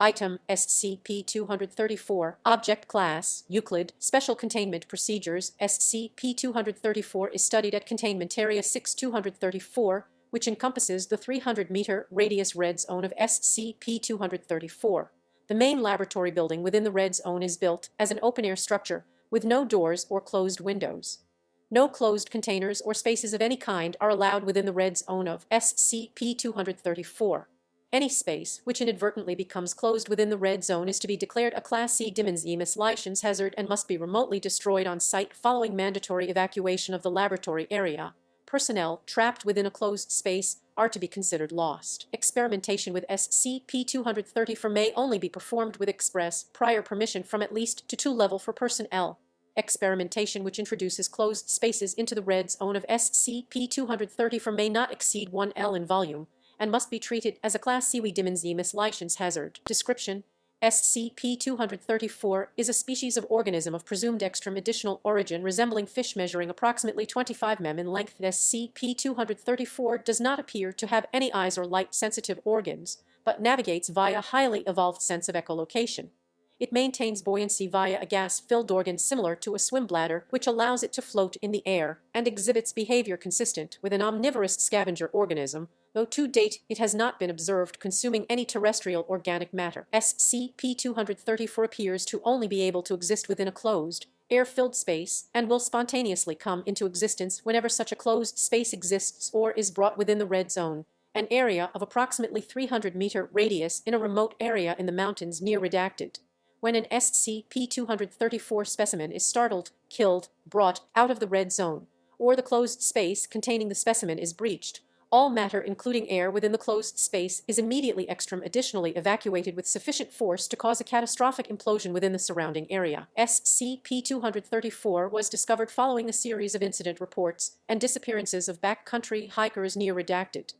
Item SCP-234 Object Class Euclid Special Containment Procedures SCP-234 is studied at Containment Area 6234, which encompasses the 300-meter radius Red Zone of SCP-234. The main laboratory building within the Red Zone is built as an open-air structure with no doors or closed windows. No closed containers or spaces of any kind are allowed within the Red Zone of SCP-234. Any space which inadvertently becomes closed within the Red Zone is to be declared a Class C emissions hazard and must be remotely destroyed on site following mandatory evacuation of the laboratory area. Personnel trapped within a closed space are to be considered lost. Experimentation with SCP-234 may only be performed with express prior permission from at least two level for personnel. Experimentation which introduces closed spaces into the Red Zone of SCP-234 may not exceed 1 L in volume and must be treated as a Class C emissions hazard. Description: SCP-234 is a species of organism of presumed extra-medicinal origin resembling fish measuring approximately 25 mm in length. SCP-234 does not appear to have any eyes or light-sensitive organs, but navigates via a highly evolved sense of echolocation. It maintains buoyancy via a gas-filled organ similar to a swim bladder, which allows it to float in the air, and exhibits behavior consistent with an omnivorous scavenger organism, though to date it has not been observed consuming any terrestrial organic matter. SCP-234 appears to only be able to exist within a closed, air-filled space, and will spontaneously come into existence whenever such a closed space exists or is brought within the Red Zone, an area of approximately 300-meter radius in a remote area in the mountains near redacted. When an SCP-234 specimen is startled, killed, brought out of the Red Zone, or the closed space containing the specimen is breached, all matter including air within the closed space is immediately additionally evacuated with sufficient force to cause a catastrophic implosion within the surrounding area. SCP-234 was discovered following a series of incident reports and disappearances of backcountry hikers near redacted.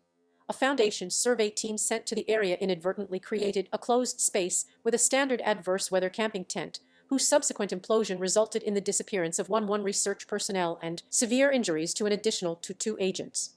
A Foundation survey team sent to the area inadvertently created a closed space with a standard adverse weather camping tent, whose subsequent implosion resulted in the disappearance of 11 research personnel and severe injuries to an additional two agents.